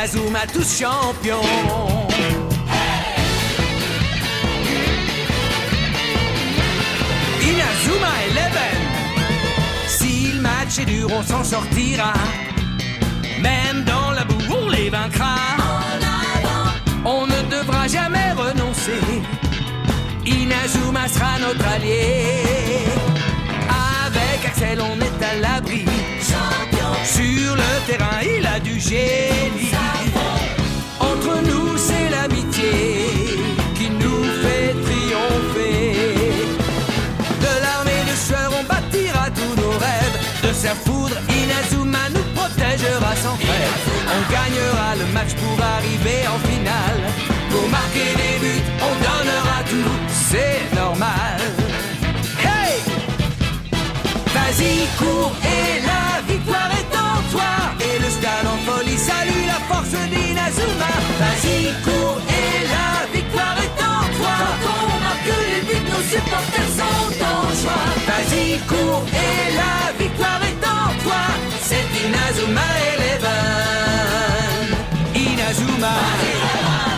Inazuma tous champions. Inazuma Eleven. Si le match est dur, on s'en sortira. Même dans la boue, on les vaincra. On ne devra jamais renoncer. Inazuma sera notre allié. Avec Axel, on est à l'abri. Sur le terrain, il a du génie. Entre nous, c'est l'amitié qui nous fait triompher. De l'armée de sueur, on bâtira tous nos rêves. De sa foudre, Inazuma nous protégera sans trêve. On gagnera le match pour arriver en finale. Pour marquer des buts, on donnera tout, c'est normal. Hey! Vas-y, cours et la victoire est en toi. Et le stade en folie salue la force d'Inazuma. Vas-y, cours et la victoire est en toi. Quand on marque les buts, nos supporters sont en joie. Vas-y, cours et la victoire est en toi. C'est Inazuma Eleven. Inazuma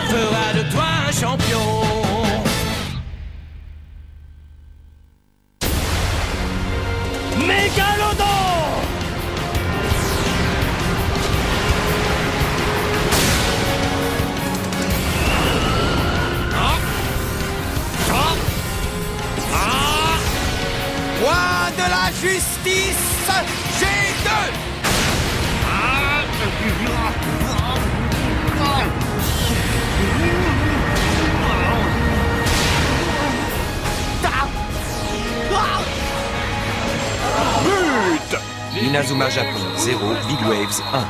fera de toi un champion. Mégalodon! Roi de la justice, G2! But! Inazuma Japon 0, Big Waves 1.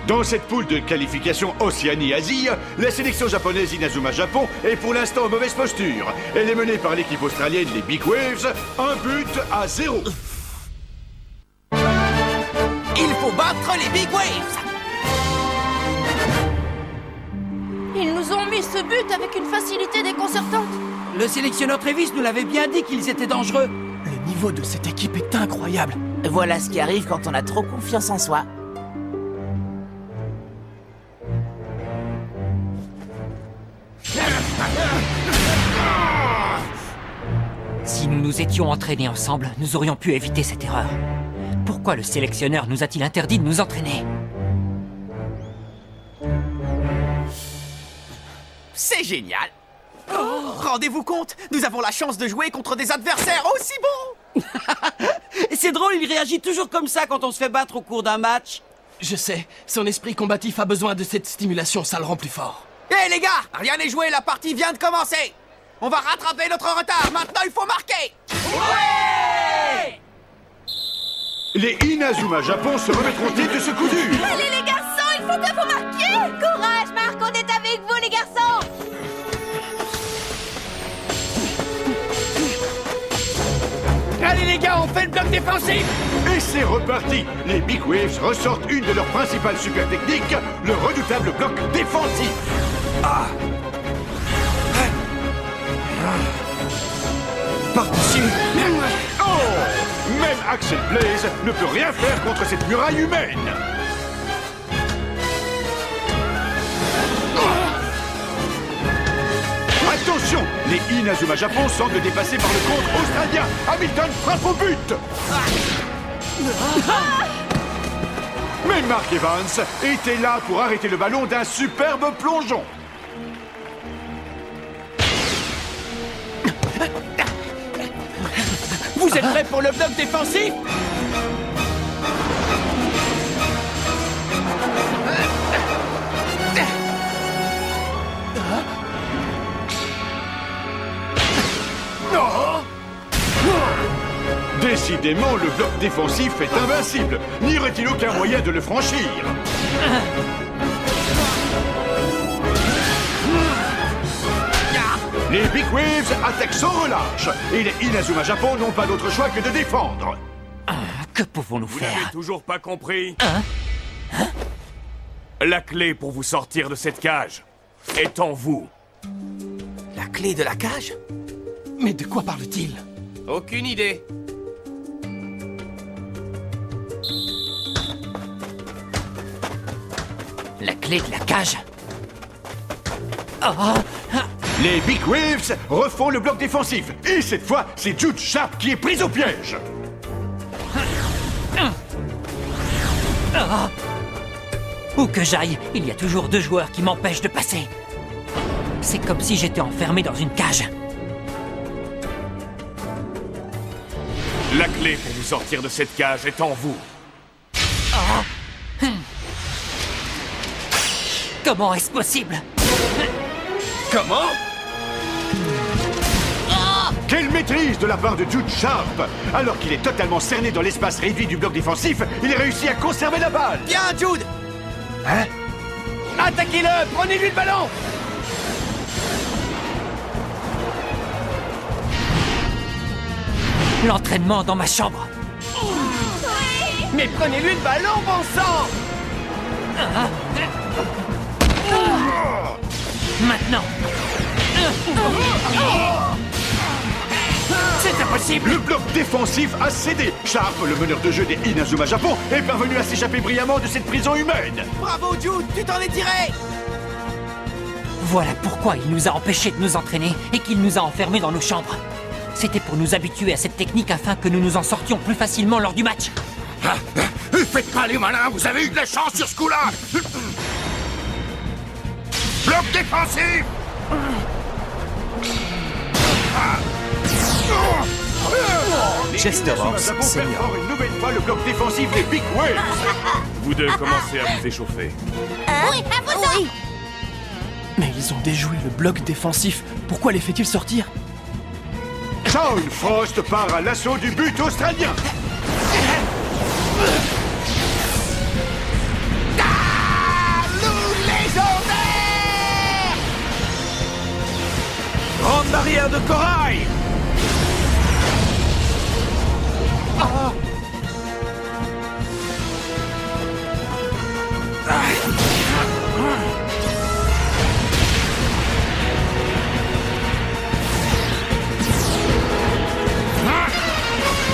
Dans cette poule de qualification Océanie-Asie, la sélection japonaise Inazuma Japon est pour l'instant en mauvaise posture. Elle est menée par l'équipe australienne, les Big Waves, 1-0. Il faut battre les Big Waves! Ils nous ont mis ce but avec une facilité déconcertante. Le sélectionneur Travis nous l'avait bien dit qu'ils étaient dangereux. Le niveau de cette équipe est incroyable. Voilà ce qui arrive quand on a trop confiance en soi. Si nous nous étions entraînés ensemble, nous aurions pu éviter cette erreur. Pourquoi le sélectionneur nous a-t-il interdit de nous entraîner? C'est génial! Rendez-vous compte, nous avons la chance de jouer contre des adversaires aussi bons! C'est drôle, il réagit toujours comme ça quand on se fait battre au cours d'un match. Je sais, son esprit combatif a besoin de cette stimulation, ça le rend plus fort. Hé les gars, rien n'est joué, la partie vient de commencer! On va rattraper notre retard, maintenant il faut marquer! Ouais! Les Inazuma Japon se remettront-ils de ce coup dur? Allez les garçons, il faut que vous marquiez! Courage Marc, on est avec vous les garçons! Allez les gars, on fait le bloc défensif! Et c'est reparti! Les Big Waves ressortent une de leurs principales super techniques, le redoutable bloc défensif! Par-dessus! Oh! Même Axel Blaze ne peut rien faire contre cette muraille humaine! Attention! Les Inazuma Japon semblent dépassés par le contre australien! Hamilton frappe au but! Mais Mark Evans était là pour arrêter le ballon d'un superbe plongeon! Vous êtes prêts pour le bloc défensif? Décidément, le bloc défensif est invincible. N'y aurait-il aucun moyen de le franchir? Les Big Waves attaquent sans relâche. Et les Inazuma Japon n'ont pas d'autre choix que de défendre. Que pouvons-nous Vous n'avez faire? toujours pas compris? Hein? La clé pour vous sortir de cette cage est en vous. La clé de la cage? Mais de quoi parle-t-il? Aucune idée. La clé de la cage? Oh, Les Big Waves refont le bloc défensif. Et cette fois, c'est Jude Sharp qui est pris au piège. où que j'aille, il y a toujours 2 joueurs qui m'empêchent de passer. C'est comme si j'étais enfermé dans une cage. La clé pour vous sortir de cette cage est en vous. Comment est-ce possible? Comment? Quelle maîtrise de la part de Jude Sharp! Alors qu'il est totalement cerné dans l'espace réduit du bloc défensif, il réussit à conserver la balle. Bien, Jude! Hein? Attaquez-le! Prenez-lui le ballon! L'entraînement dans ma chambre. Mais prenez-lui le ballon, bon sang! Maintenant. C'est impossible! Le bloc défensif a cédé. Sharp, le meneur de jeu des Inazuma Japon, est parvenu à s'échapper brillamment de cette prison humaine. Bravo, Jude! Tu t'en es tiré! Voilà pourquoi il nous a empêchés de nous entraîner et qu'il nous a enfermés dans nos chambres. C'était pour nous habituer à cette technique afin que nous nous en sortions plus facilement lors du match. Faites pas les malins, vous avez eu de la chance sur ce coup-là. Bloc défensif. Chester Horse, Japon senior. perfore une nouvelle fois le bloc défensif des Big Waves. Vous deux commencez à vous échauffer. Oui, à vous autres! Mais ils ont déjoué le bloc défensif. Pourquoi les fait-il sortir? Shaun Frost part à l'assaut du but australien. Grande barrière de corail!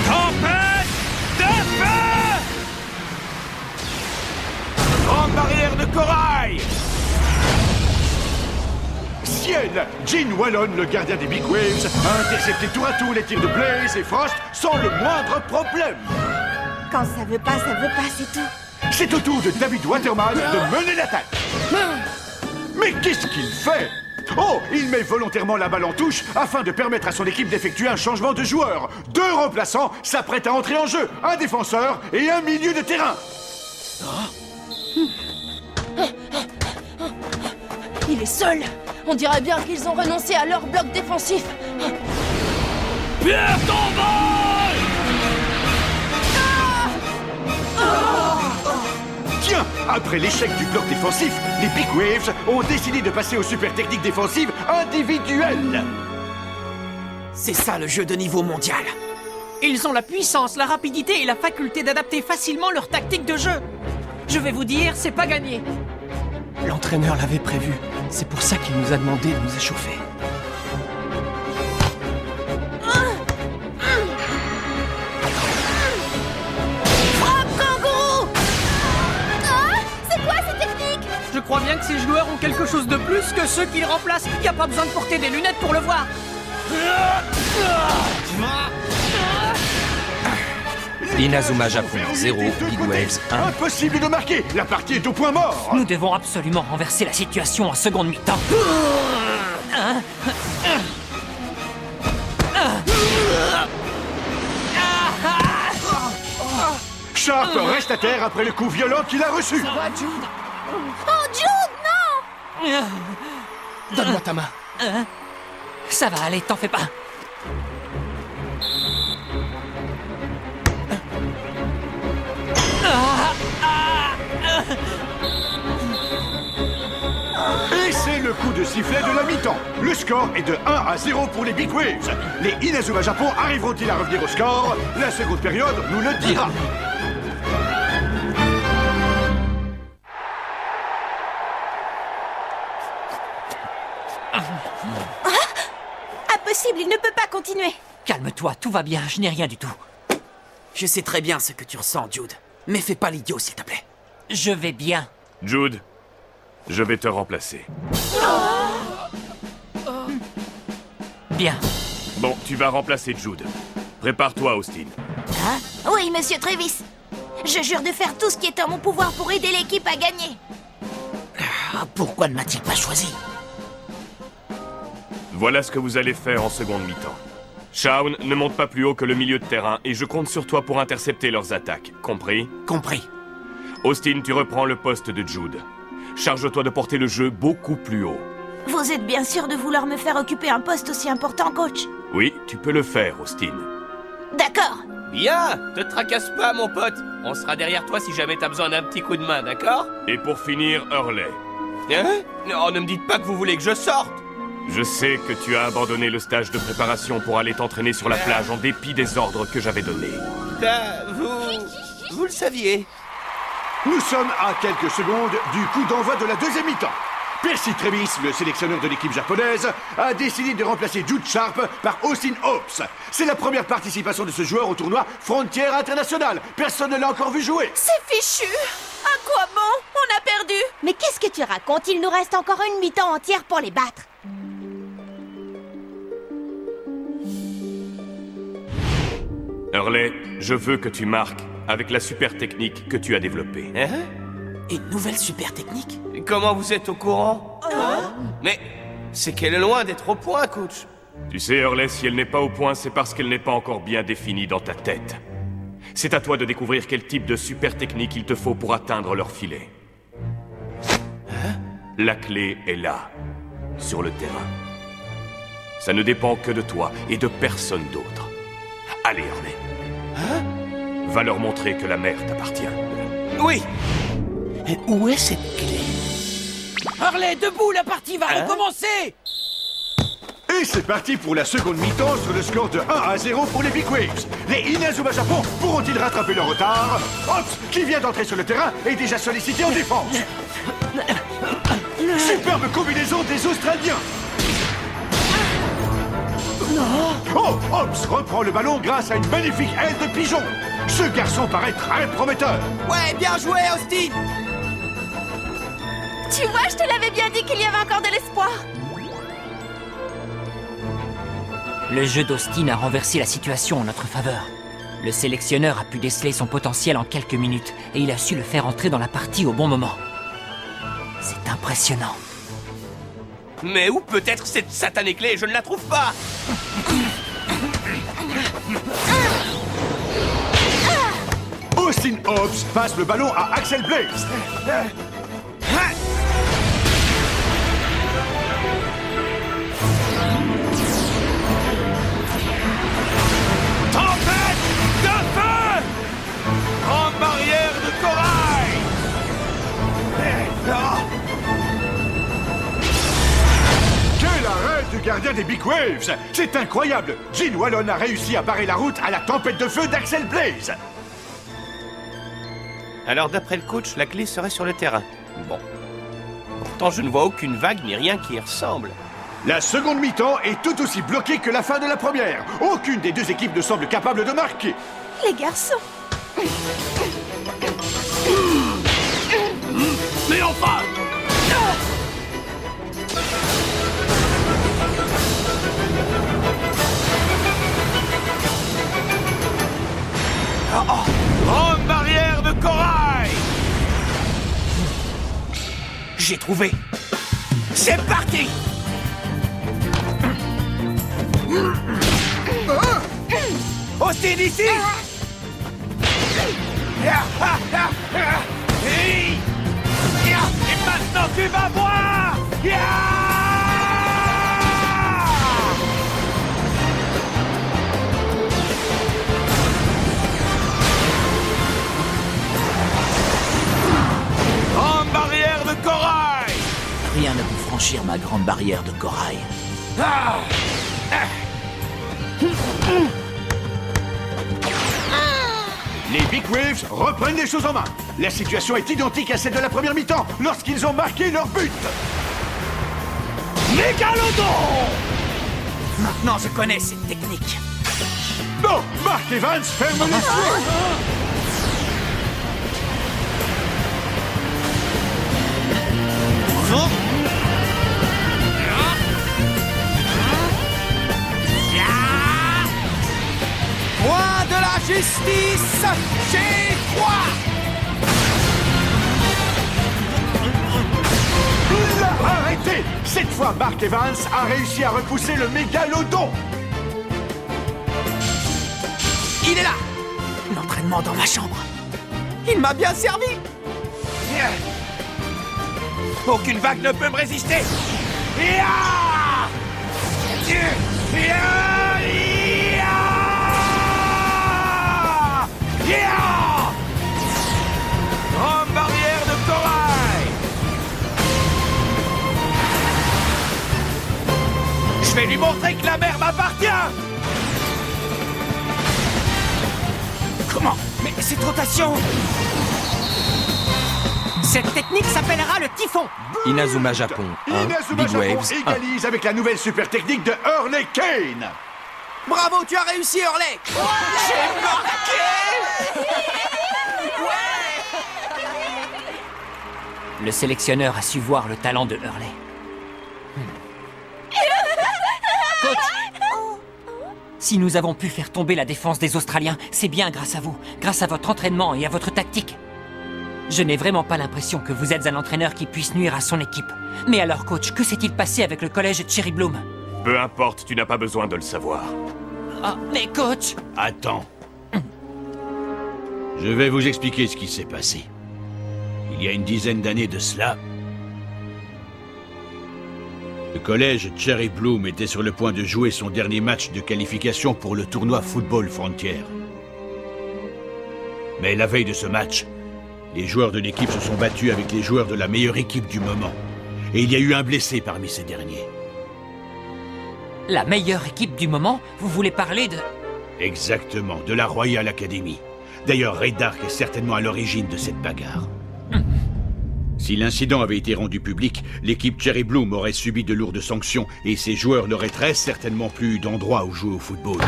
Tempête de feu! Grande barrière de corail! Ciel! Gene Wallon, le gardien des Big Waves, a intercepté tour à tour les tirs de Blaze et Frost sans le moindre problème. Quand ça veut pas, c'est tout. C'est au tour de David Waterman de mener l'attaque. Mais qu'est-ce qu'il fait? Oh, il met volontairement la balle en touche afin de permettre à son équipe d'effectuer un changement de joueur. 2 remplaçants s'apprêtent à entrer en jeu, un défenseur et un milieu de terrain. Il est seul. On dirait bien qu'ils ont renoncé à leur bloc défensif. Pierre tombale! Tiens, après l'échec du bloc défensif, les Big Waves ont décidé de passer aux super techniques défensives individuelles. C'est ça le jeu de niveau mondial. Ils ont la puissance, la rapidité et la faculté d'adapter facilement leur tactique de jeu. Je vais vous dire, c'est pas gagné. L'entraîneur l'avait prévu. C'est pour ça qu'il nous a demandé de nous échauffer. Frappe, kangourou! Ah, c'est quoi cette technique? Je crois bien que ces joueurs ont quelque chose de plus que ceux qu'ils remplacent. Y a pas besoin de porter des lunettes pour le voir. Inazuma Japon, 0, Big Waves, 1. Impossible de marquer, la partie est au point mort. Nous devons absolument renverser la situation en seconde mi-temps. Sharp reste à terre après le coup violent qu'il a reçu. Oh, Jude, non! Donne-moi ta main. Ça va aller, t'en fais pas. Et c'est le coup de sifflet de la mi-temps. Le score est de 1-0 pour les Big Waves. Les Inazuma Japon arriveront-ils à revenir au score? La seconde période nous le dira. Impossible, il ne peut pas continuer. Calme-toi, tout va bien, je n'ai rien du tout. Je sais très bien ce que tu ressens, Jude. Mais fais pas l'idiot, s'il te plaît. Je vais bien. Jude, je vais te remplacer. Bien. Bon, tu vas remplacer Jude. Prépare-toi, Austin. Hein? Oui, monsieur Travis. Je jure de faire tout ce qui est en mon pouvoir pour aider l'équipe à gagner. Pourquoi ne m'a-t-il pas choisi? Voilà ce que vous allez faire en seconde mi-temps. Shaun ne monte pas plus haut que le milieu de terrain et je compte sur toi pour intercepter leurs attaques. Compris? Compris. Austin, tu reprends le poste de Jude. Charge-toi de porter le jeu beaucoup plus haut. Vous êtes bien sûr de vouloir me faire occuper un poste aussi important, coach? Oui, tu peux le faire, Austin. D'accord. Bien, te tracasse pas, mon pote. On sera derrière toi si jamais t'as besoin d'un petit coup de main, d'accord? Et pour finir, Hurley. Hein? Non, ne me dites pas que vous voulez que je sorte. Je sais que tu as abandonné le stage de préparation pour aller t'entraîner sur la plage en dépit des ordres que j'avais donnés. Vous le saviez. Nous sommes à quelques secondes du coup d'envoi de la deuxième mi-temps. Percy Travis, le sélectionneur de l'équipe japonaise, a décidé de remplacer Jude Sharp par Austin Hopes. C'est la première participation de ce joueur au tournoi Frontier International. Personne ne l'a encore vu jouer. C'est fichu. À quoi bon? On a perdu. Mais qu'est-ce que tu racontes? Il nous reste encore une mi-temps entière pour les battre. Hurley, je veux que tu marques avec la super technique que tu as développée. Hein? Une nouvelle super technique? Comment vous êtes au courant? Mais c'est qu'elle est loin d'être au point, coach. Tu sais, Hurley, si elle n'est pas au point, c'est parce qu'elle n'est pas encore bien définie dans ta tête. C'est à toi de découvrir quel type de super technique il te faut pour atteindre leur filet. La clé est là, sur le terrain. Ça ne dépend que de toi et de personne d'autre. Allez, Hurley. Va leur montrer que la mer t'appartient. Oui. Et où est cette clé? Harley, debout, la partie va recommencer. Et c'est parti pour la seconde mi-temps sur le score de 1-0 pour les Big Waves. Les Inazuma Japon pourront-ils rattraper leur retard? Hops, qui vient d'entrer sur le terrain, est déjà sollicité en défense. Superbe combinaison des Australiens. Oh, Hops reprend le ballon grâce à une magnifique aile de pigeon. Ce garçon paraît très prometteur. Ouais, bien joué, Austin. Tu vois, je te l'avais bien dit qu'il y avait encore de l'espoir. Le jeu d'Austin a renversé la situation en notre faveur. Le sélectionneur a pu déceler son potentiel en quelques minutes et il a su le faire entrer dans la partie au bon moment. C'est impressionnant. Mais où peut être cette satanée clé? Je ne la trouve pas. Austin Hobbs passe le ballon à Axel Blaze. Tempête de feu! Grande barrière de corail! Quel arrêt du gardien des Big Waves! C'est incroyable! Gene Wallon a réussi à barrer la route à la tempête de feu d'Axel Blaze. Alors, d'après le coach, la clé serait sur le terrain. Bon. Pourtant, je ne vois aucune vague ni rien qui y ressemble. La seconde mi-temps est tout aussi bloquée que la fin de la première. Aucune des deux équipes ne semble capable de marquer. Les garçons. Mais enfin! Grande barrière de corail! J'ai trouvé. C'est parti! Austin ici! Et maintenant tu vas voir! Grande barrière de corail! Rien ne peut franchir ma grande barrière de corail. Les Big Waves reprennent les choses en main. La situation est identique à celle de la première mi-temps, lorsqu'ils ont marqué leur but. Mégalodon! Maintenant, je connais cette technique. Bon, Mark Evans ferme les yeux. Point de la justice chez toi! Il l'a arrêté. Cette fois, Mark Evans a réussi à repousser le mégalodon. Il est là! L'entraînement dans ma chambre. Il m'a bien servi! Aucune vague ne peut me résister. Grande barrière de corail. Je vais lui montrer que la mer m'appartient. Comment? Mais cette rotation... Cette technique s'appellera le typhon. Inazuma Japon 1, Inazuma Big Japon Waves 1. égalise avec la nouvelle super technique de Hurley Kane. Bravo, tu as réussi, Hurley! J'ai marqué! Le sélectionneur a su voir le talent de Hurley. Coach! Si nous avons pu faire tomber la défense des Australiens, c'est bien grâce à vous, grâce à votre entraînement et à votre tactique. Je n'ai vraiment pas l'impression que vous êtes un entraîneur qui puisse nuire à son équipe. Mais alors, coach, que s'est-il passé avec le collège Cherry Bloom? Peu importe, tu n'as pas besoin de le savoir. Ah, mais coach! Attends. Je vais vous expliquer ce qui s'est passé. Il y a une dizaine d'années de cela, le collège Cherry Bloom était sur le point de jouer son dernier match de qualification pour le tournoi Football Frontier. Mais la veille de ce match, les joueurs de l'équipe se sont battus avec les joueurs de la meilleure équipe du moment. Et il y a eu un blessé parmi ces derniers. La meilleure équipe du moment? Vous voulez parler de... Exactement, de la Royal Academy. D'ailleurs, Ray Dark est certainement à l'origine de cette bagarre. Si l'incident avait été rendu public, l'équipe Cherry Bloom aurait subi de lourdes sanctions et ses joueurs n'auraient très certainement plus eu d'endroit où jouer au football.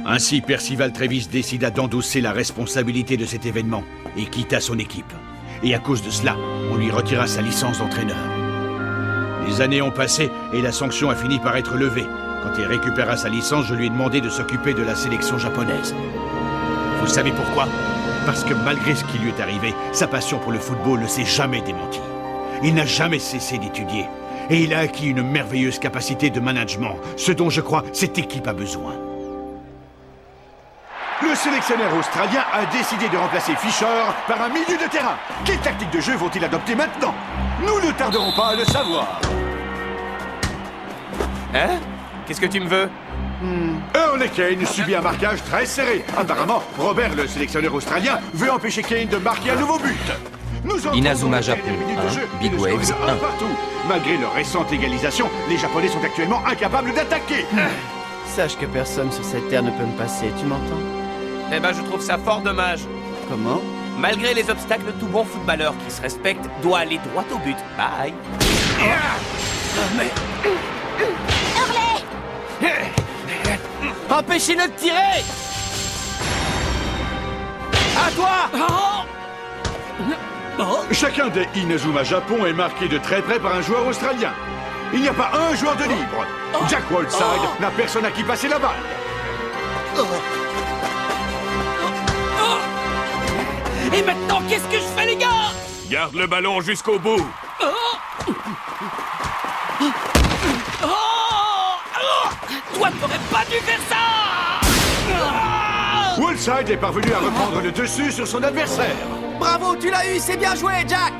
Ainsi, Percival Travis décida d'endosser la responsabilité de cet événement et quitta son équipe. Et à cause de cela, on lui retira sa licence d'entraîneur. Les années ont passé et la sanction a fini par être levée. Quand il récupéra sa licence, je lui ai demandé de s'occuper de la sélection japonaise. Vous savez pourquoi? Parce que malgré ce qui lui est arrivé, sa passion pour le football ne s'est jamais démentie. Il n'a jamais cessé d'étudier. Et il a acquis une merveilleuse capacité de management, ce dont je crois cette équipe a besoin. Le sélectionneur australien a décidé de remplacer Fisher par un milieu de terrain. Quelle tactique de jeu vont-ils adopter maintenant? Nous ne tarderons pas à le savoir. Hein? Qu'est-ce que tu me veux? Hurley Kane subit un marquage très serré. Apparemment, Robert, le sélectionneur australien, veut empêcher Kane de marquer un nouveau but. Nous entrons Inazuma dans les Japon dernières minutes de 1, jeu, Big et le score Waves est de 1. partout. Malgré leur récente égalisation, les Japonais sont actuellement incapables d'attaquer. Sache que personne sur cette terre ne peut me passer, tu m'entends? Eh ben, je trouve ça fort dommage. Comment? Malgré les obstacles, tout bon footballeur qui se respecte doit aller droit au but. Bye. Empêchez-le de tirer! À toi! Chacun des Inazuma Japon est marqué de très près par un joueur australien. Il n'y a pas un joueur de libre. Jack Waldside n'a personne à qui passer la balle. Et maintenant, qu'est-ce que je fais, les gars? Garde le ballon jusqu'au bout. Toi, t'aurais pas dû faire ça! Waldside est parvenu à reprendre le dessus sur son adversaire. Bravo, tu l'as eu, c'est bien joué, Jack!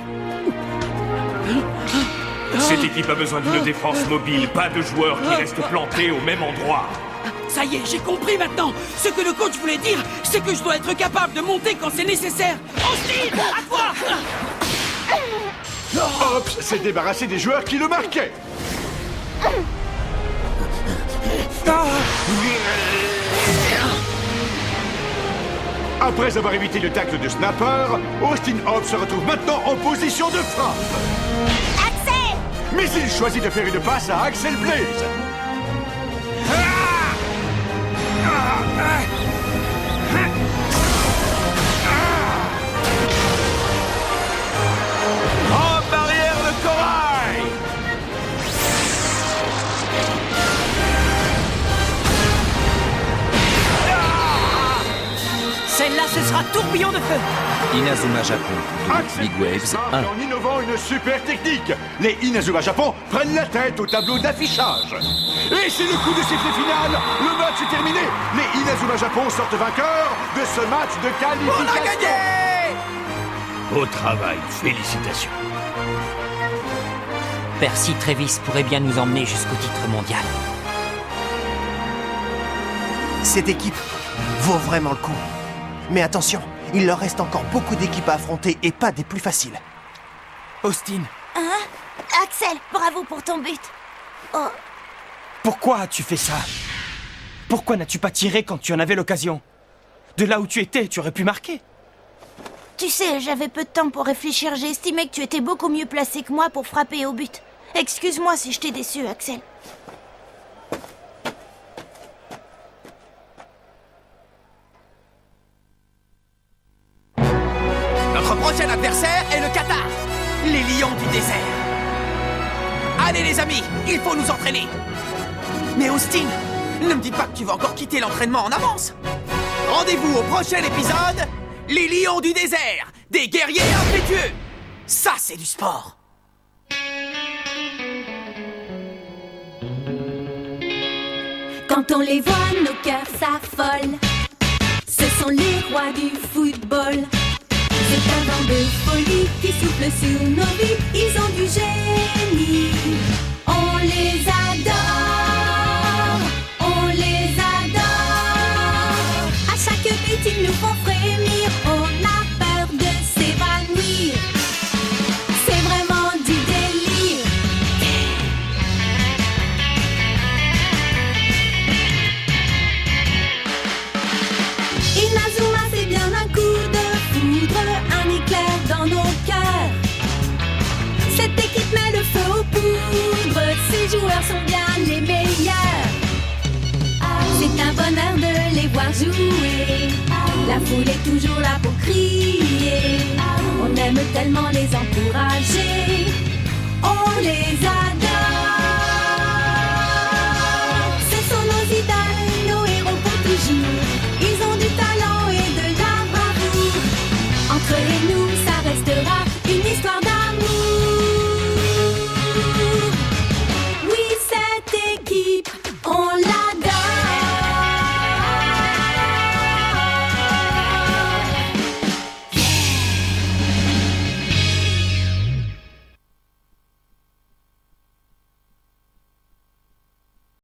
Cette équipe a besoin d'une défense mobile, pas de joueurs qui restent plantés au même endroit. Ça y est, j'ai compris maintenant. Ce que le coach voulait dire, c'est que je dois être capable de monter quand c'est nécessaire. Austin, à toi! Ops s'est débarrassé des joueurs qui le marquaient. Après avoir évité le tacle de Snapper, Austin Hobbs se retrouve maintenant en position de frappe. Axel! Mais il choisit de faire une passe à Axel Blaze. En barrière de corail! Celle-là, ce sera tourbillon de feu. Inazuma Japon, Axel Big Blaze Waves marque 1. en innovant une super technique. Les Inazuma Japon prennent la tête au tableau d'affichage. Et c'est le coup de sifflet final. Le match est terminé. Les Inazuma Japon sortent vainqueurs de ce match de qualification. On a gagné! Beau travail, félicitations. Percy Travis pourrait bien nous emmener jusqu'au titre mondial. Cette équipe vaut vraiment le coup. Mais attention, il leur reste encore beaucoup d'équipes à affronter et pas des plus faciles. Austin, Hein? Axel, bravo pour ton but. Oh, pourquoi as-tu fait ça? Pourquoi n'as-tu pas tiré quand tu en avais l'occasion? De là où tu étais, tu aurais pu marquer. tu sais, j'avais peu de temps pour réfléchir. J'ai estimé que tu étais beaucoup mieux placé que moi pour frapper au but. Excuse-moi si je t'ai déçu, Axel. Notre prochain adversaire est le Qatar, les lions du désert. Allez les amis, il faut nous entraîner. Mais Austin, ne me dis pas que tu vas encore quitter l'entraînement en avance. Rendez-vous au prochain épisode, les lions du désert, des guerriers impétueux. Ça, c'est du sport. Quand on les voit, nos cœurs s'affolent. Ce sont les rois du football. C'est un vent de folie qui souffle sur nos vies. Ils ont du génie. On les adore. On les adore. À chaque but, ils nous font frémir. On a peur de s'évanouir. C'est vraiment du délire. Inazuma, c'est bien un coup de foudre, un éclair dans nos cœurs. Cette équipe met le feu aux poudres, ces joueurs sont bien les meilleurs. C'est un bonheur de les voir jouer, la foule est toujours là pour crier. On aime tellement les encourager, on les adore.